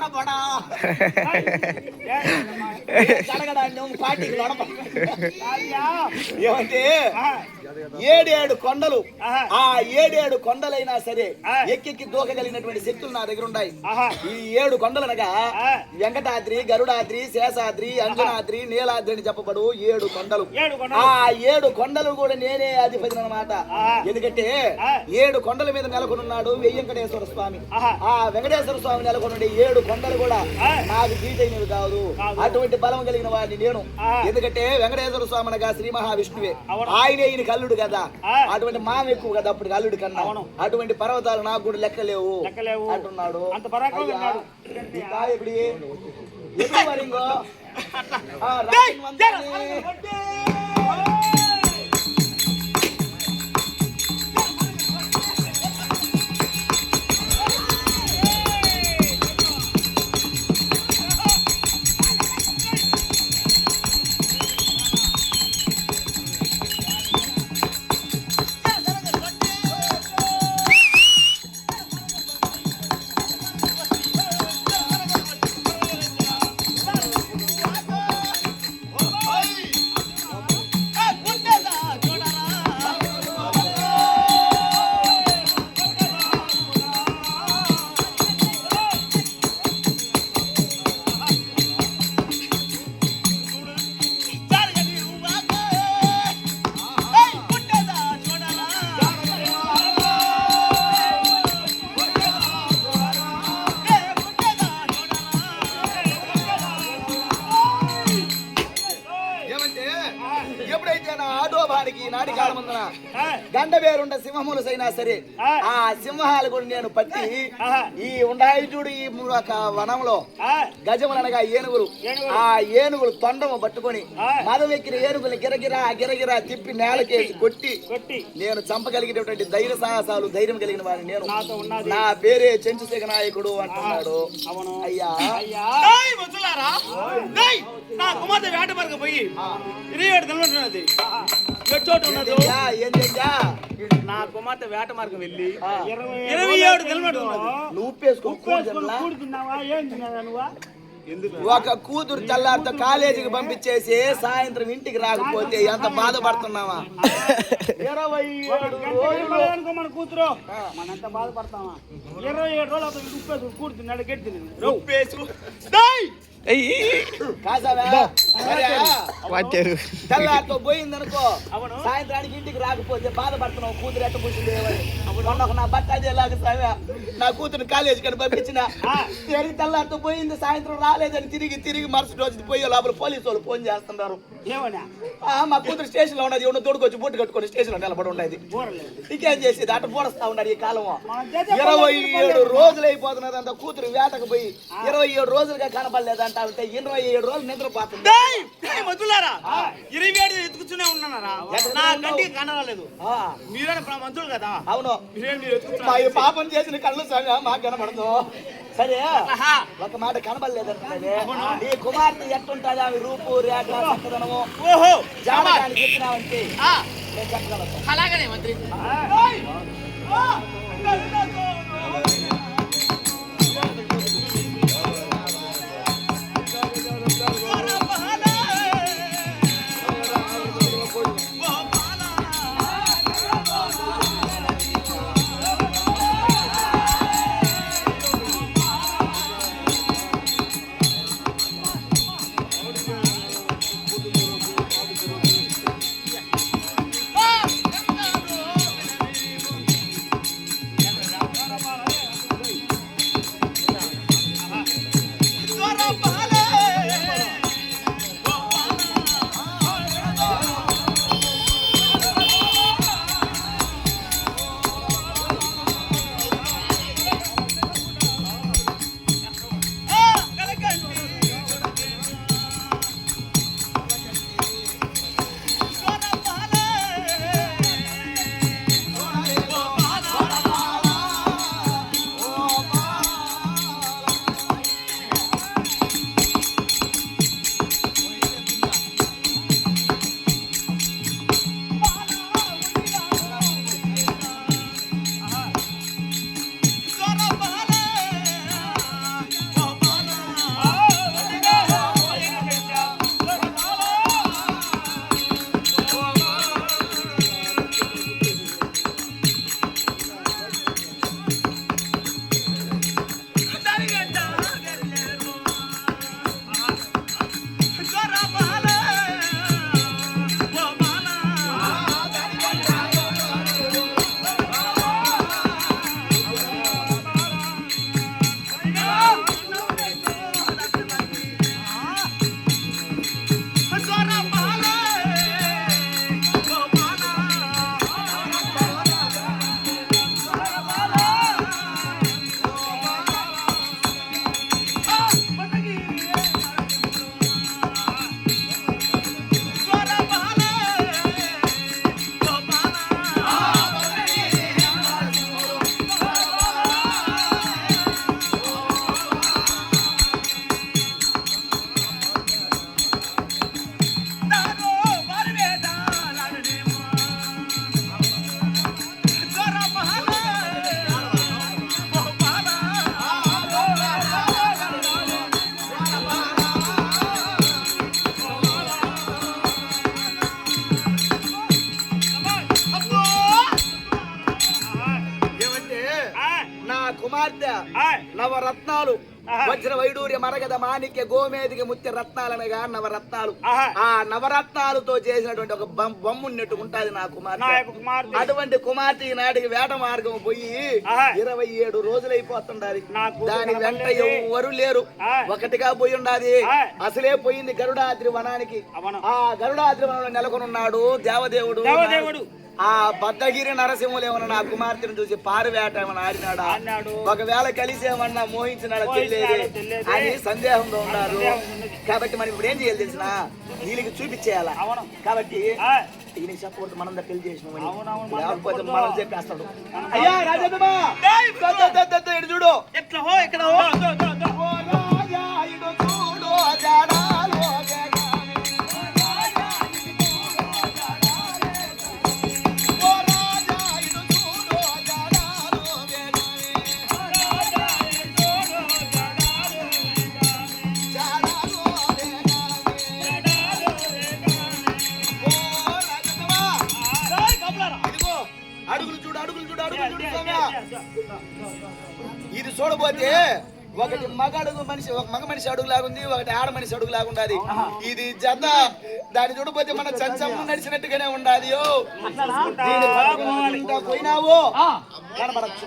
బొడబొడా పార్టీకి ఏమంటే 7 కొండలు, ఆ 7 కొండలైనా సరే ఎక్కెక్కి దూకగలిగినటువంటి శక్తులు నా దగ్గర ఉన్నాయి. ఈ 7 కొండలనగా వెంకటాద్రి, గరుడాద్రి, శేషాద్రి, అంజనాద్రి, నీలాద్రి అని చెప్పబడు 7 కొండలు. ఆ 7 కొండలు కూడా నేనే అధిపతి అన్నమాట. ఎందుకంటే 7 కొండల మీద నెలకొనున్నాడు వెంకటేశ్వర స్వామి. ఆ వెంకటేశ్వర స్వామి నెలకొనుండే 7 కొండలు కూడా నాకు జీటైనవి కాదు. అటువంటి బలం కలిగిన వాడిని నేను. ఎందుకంటే వెంకటేశ్వర స్వామి అనగా శ్రీ మహావిష్ణువే, ఆయనే ఈయన కల్లుడు కదా. అటువంటి మామ ఎక్కువ కదా అప్పుడు అల్లుడు కన్నా. అటువంటి పర్వతాలు నాకు కూడా లెక్కలేవు అంటున్నాడు. గండబేరుండ సింహములు అయినా సరే ఆ సింహాలు కూడా నేను పట్టి ఈ ఉండాయి చూడు ఈ వనంలో గజములనగా ఏనుగులు, ఆ ఏనుగులు తొండము పట్టుకొని మదం ఎక్కిన ఏనుగులు గిరగిరా గిరగిరా తిప్పి నేలకేసి కొట్టి నేను చంపగలిగినటువంటి ధైర్య సాహసాలు ధైర్యం కలిగిన వాడిని నేను. నా పేరే చంచుశేఖర నాయకుడు అంటున్నాడు. అయ్యా నా కుమార్తె వేట వరకు పోయి 27 కిలోమీటర్లు నా కుమార్తె వేట మార్గం వెళ్ళి 27 కిలోమీటర్లు ఒక కూతురు చల్లారితో కాలేజీకి పంపించేసి సాయంత్రం ఇంటికి రాకపోతే ఎంత బాధపడుతున్నావా? 27 రోజులు మన కూతురు మనంత బాధపడతామా? 27 రోజులు ఉప్పేసు కూర్చున్నాడు గెట్టి తెల్లారితో పోయిందనుకో సాయంత్రానికి ఇంటికి రాకపోతే బాధపడుతున్నావు. కూతురు ఎట్ట పుట్టింది నా బట్ట అదేలాగా నా కూతురు కాలేజీకి అని పంపించిన తెల్లారితో పోయింది, సాయంత్రం రాలేదని తిరిగి మరుసటి రోజు పోయే లోపల పోలీసు వాళ్ళు ఫోన్ చేస్తున్నారు. మా కూతురు స్టేషన్ లో ఉన్నది, ఉన్న తోడుకొచ్చి బొట్టు కట్టుకొని స్టేషన్ లో నిలబడి ఉండేది. ఇంకేం చేసేది అట్ట పోడస్తా ఉన్నాడు ఈ కాలం. 27 రోజులు అయిపోతున్నది అంత కూతురు వేటకు పోయి 27 రోజులుగా కనపడలేదు అంట. అంటే 27 రోజులు నిద్రపోతుంది. 27 ఎత్తుకుతూనే ఉన్నారా? నా కంటికి కనరాలేదు. మీరే మంత్రులు కదా? అవును, మా ఈ పాపం చేసిన కళ్ళు మాకు కనపడదు. సరే ఒక మాట కనబడలేదంటే ఈ కుమార్తె ఎట్టుంటుంది ఆమె రూపు రేఖ చక్కదనము జాతకానికి చెప్పినావంటే నేను చెప్పగలను. అలాగనే మంత్రి కుమార్తె నవరత్నాలు వజ్ర వైడూర్య మరగద మాణిక్య గోమేదిక ముత్య రత్నాలనగా నవరత్నాలు. ఆ నవరత్నాలతో చేసినటువంటి ఒక బొమ్మ నెట్టుకుంటాది నా కుమార్తె. అటువంటి కుమార్తె ఈనాటికి వేట మార్గం పోయి 27 రోజులైపోతుండాలి. దాని వెంట ఎవరు లేరు, ఒకటిగా పోయి ఉండాది. అసలే పోయింది గరుడాద్రి వనానికి. ఆ గరుడాద్రి వనంలో నెలకొనున్నాడు దేవదేవుడు. ఆ బద్దగిరి నరసింహులు ఏమన్నా నా కుమార్తెను చూసి పారువేట ఏమన్నా ఆడినాడా, ఒకవేళ కలిసి ఏమన్నా మోహించినాడా తెలియదు అని సందేహంలో ఉన్నారు. కాబట్టి మనం ఇప్పుడు ఏం చేయాలి తెలిసిన, వీళ్ళకి చూపించేయాలా. కాబట్టి ఈయన చెప్పకూడదు మనం పెళ్లి చేసినామని, లేకపోతే మనం చెప్పేస్తాడు. అయ్యా రాజా చూడు ఎట్లా ఇక్కడ ఇది చూడబోతే ఒకటి మగ మనిషి అడుగు లాగుంది, ఒకటి ఆడ మనిషి అడుగు లాగుండాది. ఇది జత దాన్ని చూడబోతే మన చంచమ్మ నడిచినట్టుగానే ఉండాలి. పోయినావు కనబడచ్చు.